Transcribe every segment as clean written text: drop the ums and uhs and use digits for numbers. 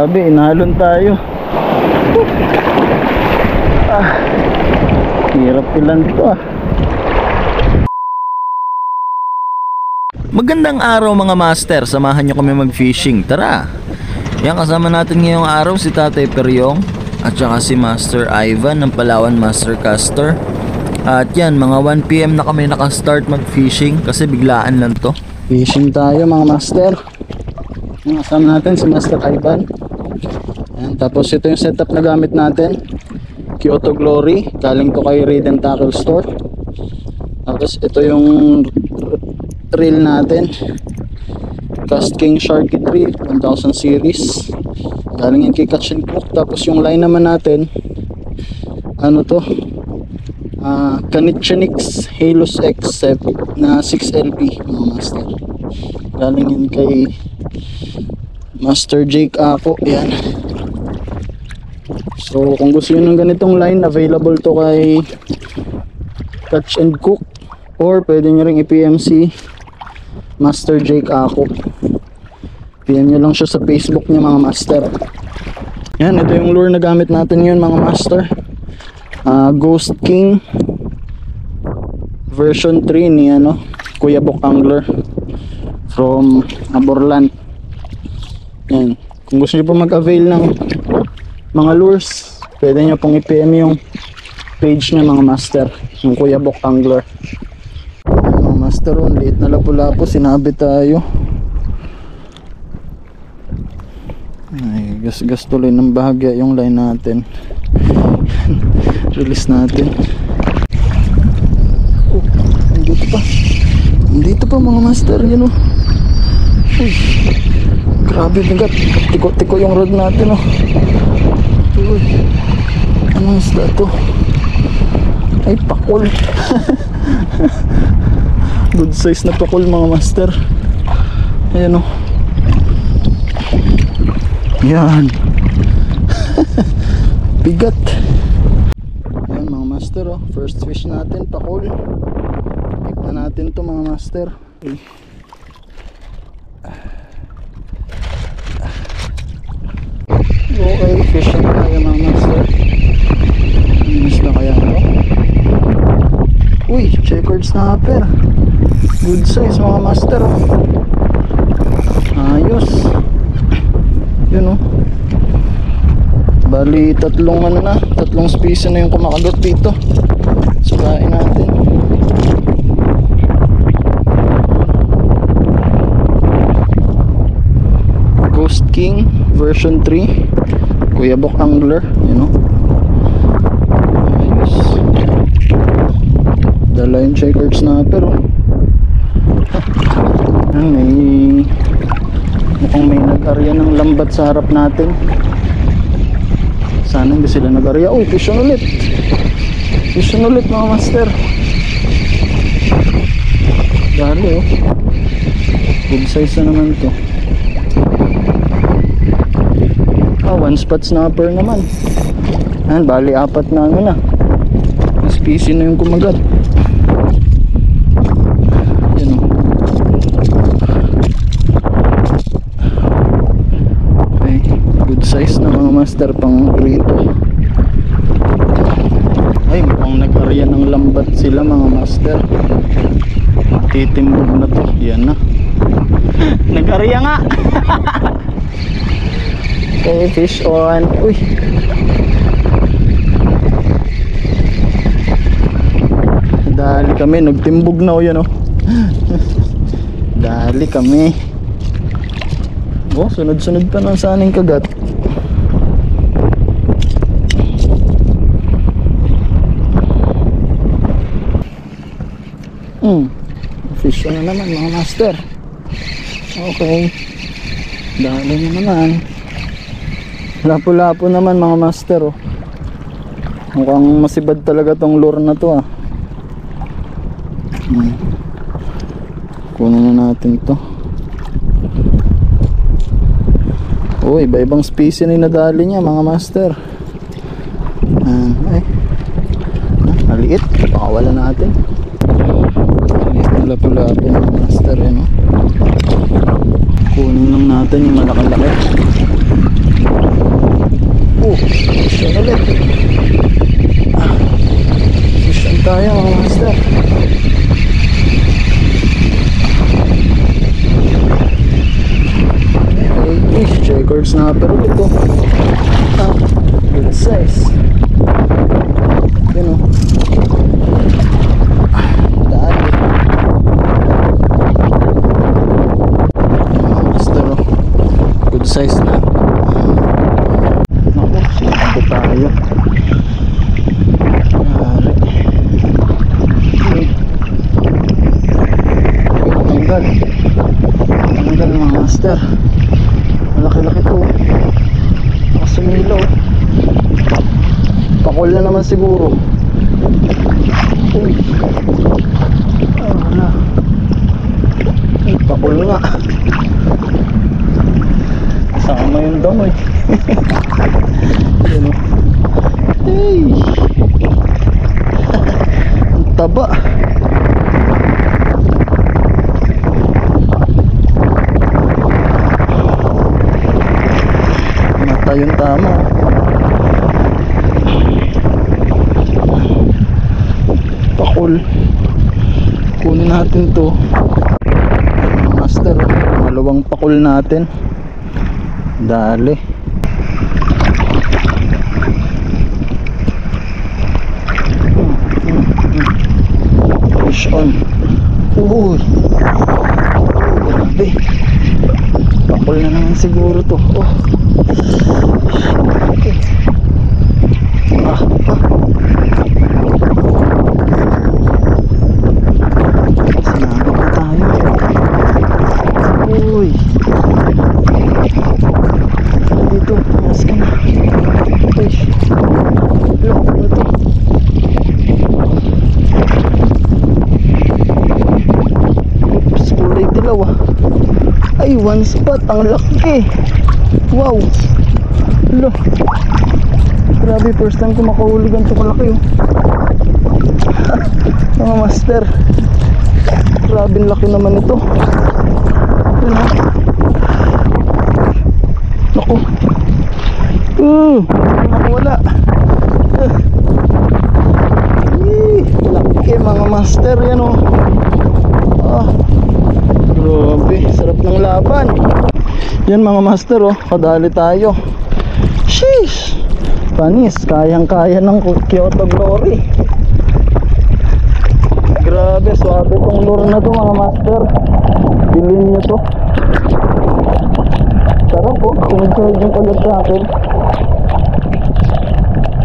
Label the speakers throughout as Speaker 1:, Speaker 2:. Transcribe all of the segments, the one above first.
Speaker 1: Grabe, inalon tayo. Hirap ilan to ah.
Speaker 2: Magandang araw mga master, samahan nyo kami mag-fishing. Tara! Yan, kasama natin ngayong araw si Tatay Peryong at saka si Master Ivan ng Palawan Master Caster. At yan, mga 1 PM na kami nakastart mag-fishing kasi biglaan lang to.
Speaker 1: Fishing tayo mga master. Yan, kasama natin si Master Ivan. Yan, tapos ito yung setup na gamit natin, Kyoto Glory, galing to kay Raid and Tackle Store. Tapos ito yung reel natin, Cast King Sharky 3 1000 series, galing yan kay Catch and Cook. Tapos yung line naman natin, ano to, Kanitchenix Halos X7 na 6LP mga master, galing yan kay Master Jake Ako. Yan. So kung gusto nyo ng ganitong line, available to kay Catch and Cook, or pwede nyo ring i-PMC Master Jake Ako. PM nyo lang siya sa Facebook niya mga master. Yan, ito yung lure na gamit natin yun mga master, Ghost King version 3 ni Kuya Bok Angler from Aborlan. Yan, kung gusto nyo po mag-avail ng mga lures, pwede nyo pong i-PM yung page niya mga master, yung Kuya Bok Angler. Mga master, liit na lapu-lapu, sinabi tayo. Ay, gas tuloy ng bahagya yung line natin. Release natin. Oh, andito pa mga master, yun o. Uy, grabe bigat, tiko-tiko yung rod natin o. Uy, anong isda to? Ay, pakul. Good size na pakul mga master. Ayan o. Yan. Bigat. Ayan mga master o, first fish natin, pakul. Keep na natin to mga master. Okay, fishing tayo mga master. Miss na kaya ito? Uy, checkered snapper. Good size mga master. Ayos. Yun o. Bali tatlong species na yung kumakagat dito. Sukain natin. Ghost King version 3 Kuya Bok Angler, ayos. Dala yung checkered snapper oh. Mukhang may nag-arya ng lambat sa harap natin. Sana hindi sila nag-arya. Uy, fish on ulit mga master. Dali oh. Good size na naman to. One spot snapper naman. Ayan, bali apat na na species na yung kumagat. Yan o. Okay, good size na mga master, pang rito. Ay, mukhang nag-arya ng lambat sila mga master. Titimbog na to. Yan na. Nag-arya nga. Okay, fish on. Uy. Dali kami, nagtimbog na o yan o. Dali kami. Oh, sunod-sunod pa ng saning kagat. Fish on na naman mga master. Okay. Dali na naman. Lapu-lapu naman mga master oh. Mukhang masibad talaga tong lure na to ah. Kunin na natin to. Oh, iba-ibang species na nadali niya mga master. Ay, maliit, pakawala natin. Maliit na lapu-lapu mga master, no? Kunin lang natin yung malaki-laki. Mission ulit. Mission tayo mga master. Okay, checkered snapper ulit to. Good size. Yun o. Daan. Master o. Good size na. Naku, sinabi tayo. Yari. Tanggal. Tanggal mga master. Malaki-laki to. Nakasumilaw. Pakul na naman siguro. Uy. Wala. Pakul nga. Kasama yung damo eh. Yan o. Hey. Ang taba. Mata yung tama. Pakul. Kunin natin to. Master, malawang pakul natin. Dali. Push on. Uy. Grabe. Pakul na naman siguro to. Oh. Okay. Sinabot na tayo. Uy. Dito, mas ka na. Uy. Look, ano to? Oops, kulay dilaw ah. Ay, one spot. Ang laki. Wow. Lo. Grabe, first time ko makahuli ganito kalaki oh. Mga master. Grabe, laki naman ito. Yun oh. Naku. Nakawala. Laki mga master yan oh. Grabe, sarap ng laban. Yan mga master oh, kadali tayo. Sheesh. Panis, kayang-kaya ng Kyoto Glory. Grabe, swabe tong lure na to mga master. Bilhin nyo to. Sarap po, sunod-sunod yung pagod sa akin.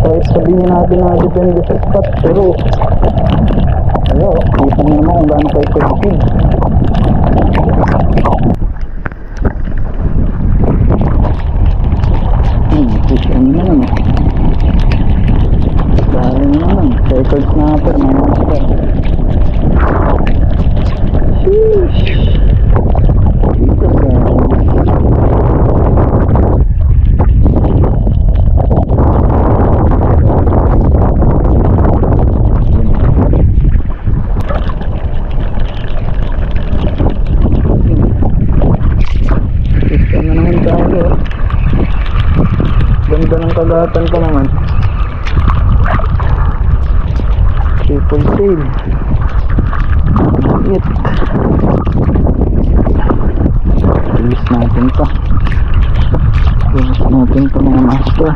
Speaker 1: Kahit sabihin natin na depende sa spot, pero ayaw, kita nyo naman kung gaano kayo effective. Push on naman eh. Dahil naman, checkered snapper mga master. Sheesh. Dito sa push on na naman tayo. Ganda ng kagatan pa naman. Triple tail. It. Release natin pa. Release natin pa mga master.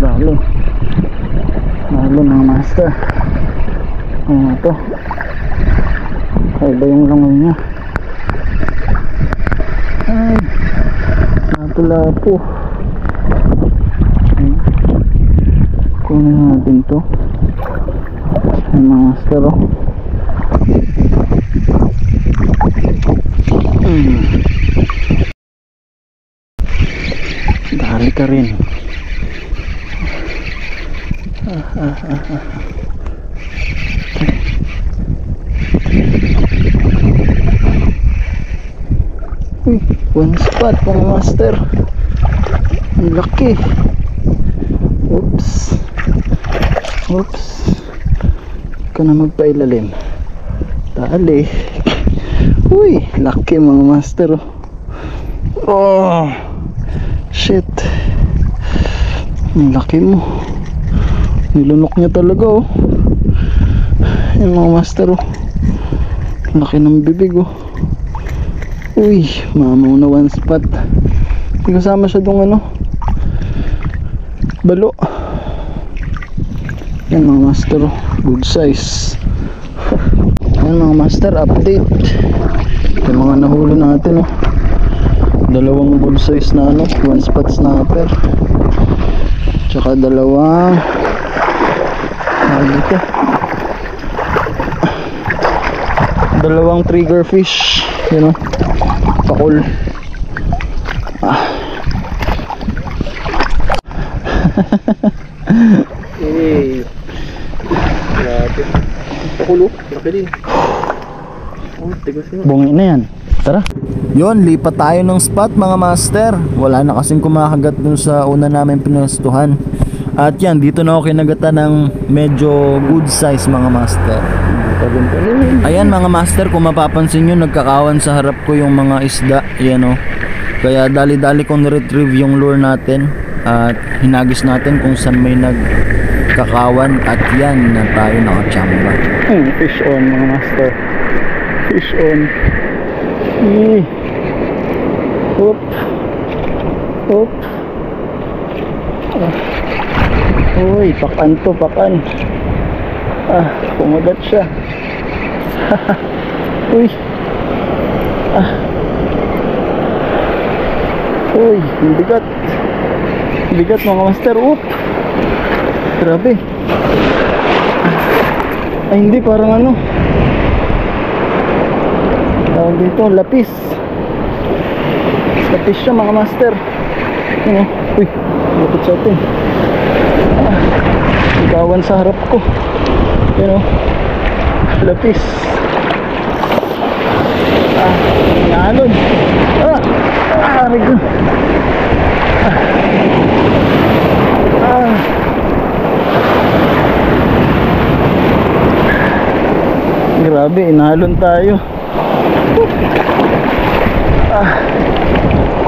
Speaker 1: Dali. Dali mga master. Ano to? Kaiba yung langoy niya. Ay, natula po. Kunin natin to. Ay mga master oh. Dali ka rin. Uy, one spot mga master. Ang laki. Oops. Huwag ka na magpailalim. Dali. Uy, laki mga master. Oh, shit. Ang laki mo. Nilunok niya talaga oh. Yung mga master oh. Laki ng bibig oh. Uy, mamaw na one spot. Hindi kasama siya dong ano, balo. Yan mga master oh. Good size. Yan mga master, update. Yung mga nahuli natin oh. Dalawang good size na ano, one spot snapper. Tsaka dalawang dito, dalawang trigger fish. You know, pakul.
Speaker 3: Eh, grabe. Pakulo, laki din. Oh, tigas yun.
Speaker 1: Bungi na yan. Tara.
Speaker 2: Yon, lipat tayo ng spot mga master. Wala na kasing kumakagat dun sa una namin pinustuhan. At yan, dito na ako kinagatan ng medyo good size mga master. Ayan mga master, kung mapapansin nyo, nagkakawan sa harap ko yung mga isda. Yan o. Kaya dali-dali kong retrieve yung lure natin. At hinagis natin kung saan may nagkakawan. At yan na tayo nakachamba.
Speaker 1: Fish on mga master. Fish on. Hop. Hop. Uy, pakan to, pakan. Kumagat siya. Uy. Uy, ang bigat. Bigat mga master. Oop. Grabe. Ay hindi, parang ano, tawag dito, lapis. Lapis siya mga master. Ano? Uy, lapit sa atin. Igawan sa harap ko. You know, lapis. Nalon. Rigo. Grabe, inalon tayo.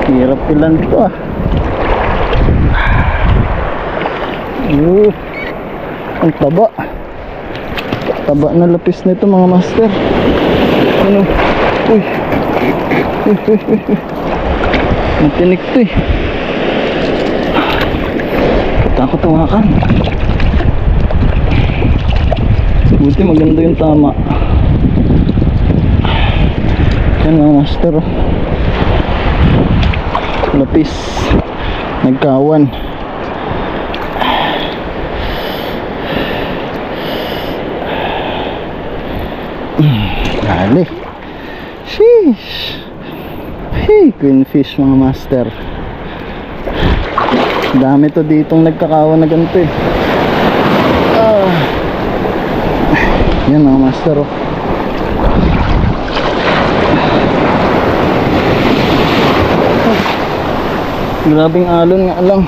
Speaker 1: Hirap ilan to ang taba. Taba na lapis nito mga master. Ano? Uy. Matinik to eh. Takot tawakan. Buti maganda yung tama. Yan mga master. Lapis. Nagkawan. Dali. Sheesh. Hey, queenfish mga master. Dami to ditong nagkakawan na ganito eh. Yan mga master oh. Grabing alon nga lang.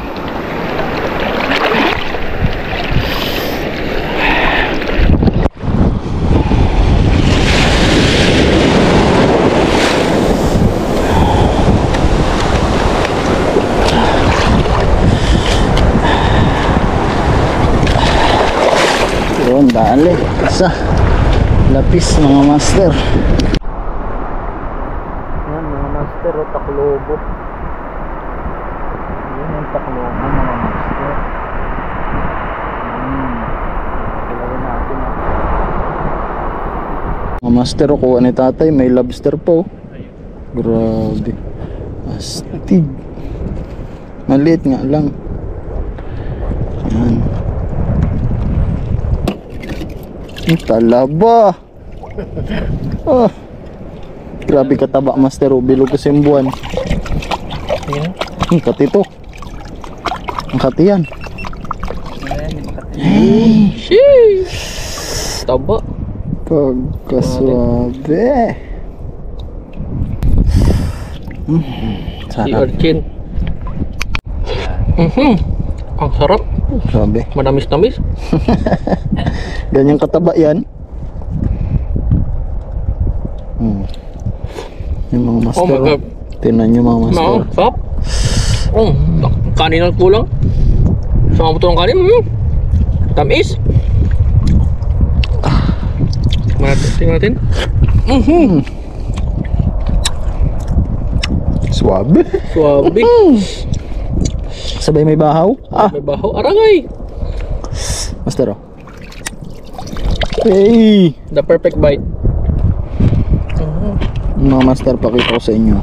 Speaker 1: Yun, dali. Isa. Lapis mga master. Yan mga master o taklobo. Yan yung taklobo mga master. Ilagay natin mga master o kuha ni tatay. May lobster po. Grabe. Astig. Maliit nga lang. Yan. Talaba. Grabe kataba master o. Bilog kasi yung buwan. Katito. Ang katiyan.
Speaker 3: Sheesh. Taba.
Speaker 1: Pagkaswabe.
Speaker 3: Si
Speaker 1: Sarap.
Speaker 3: urchin. Ang sarap.
Speaker 1: Sabi.
Speaker 3: Manamis-namis.
Speaker 1: Ganyang kataba yan. Yung mga
Speaker 3: Oh
Speaker 1: master.
Speaker 3: my God.
Speaker 1: Tingnan nyo mga master.
Speaker 3: Mao, sarap. Oh, kanin ang kulang. Sama mo ito ng kanin. Tamis. Tingnan natin.
Speaker 1: Suwabe.
Speaker 3: Suwabe.
Speaker 1: Sabay may bahaw.
Speaker 3: May baho. Arangay.
Speaker 1: Master oh. Hey!
Speaker 3: The perfect bite.
Speaker 1: Mga master, pakita ko sa inyo.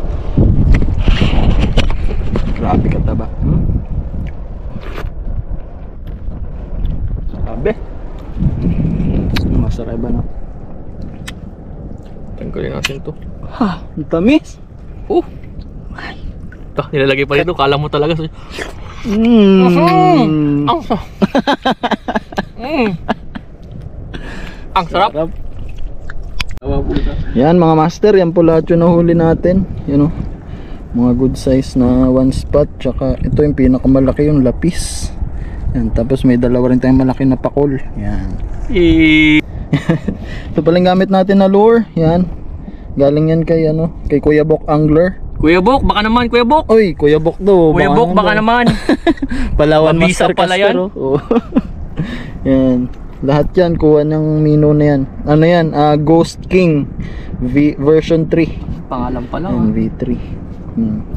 Speaker 1: Grabe kataba. Grabe. Master Ivan no?
Speaker 3: Tanggalin natin to.
Speaker 1: Ha! Ang tamis!
Speaker 3: Ito, nilalagay pa dito. Kala mo talaga. Ang sarap. Ang sarap.
Speaker 1: Yan mga master, yan po lahat yung nahuli natin. Yan o. Mga good size na one spot. Tsaka ito yung pinakamalaki, yung lapis. Yan, tapos may dalawa rin tayong malaki na pakol. Yan. Ito palang gamit natin na lure. Yan. Galing yan kay ano, kay Kuya Bok Angler.
Speaker 3: Kuya Bok, baka naman Kuya Bok.
Speaker 1: Oy, Kuya Bok daw.
Speaker 3: Kuya Bok, baka naman.
Speaker 1: Palawan
Speaker 3: Mabisa
Speaker 1: Master
Speaker 3: pala
Speaker 1: Caster.
Speaker 3: yan.
Speaker 1: Oh. Yan. Lahat yan, kuha ng mino na yan. Ano yan? Ghost King version 3.
Speaker 3: Pangalan pa
Speaker 1: Yan,
Speaker 3: lang.
Speaker 1: V3.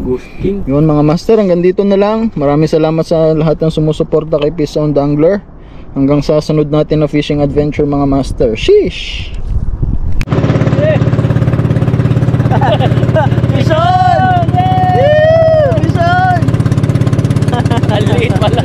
Speaker 3: Ghost King.
Speaker 1: Yun mga master, hanggang dito na lang. Maraming salamat sa lahat ng sumusuporta kay Peace on the Angler. Hanggang sa sunod natin na fishing adventure mga master. Sheesh! Bison! Bison!
Speaker 3: Ang liit pala.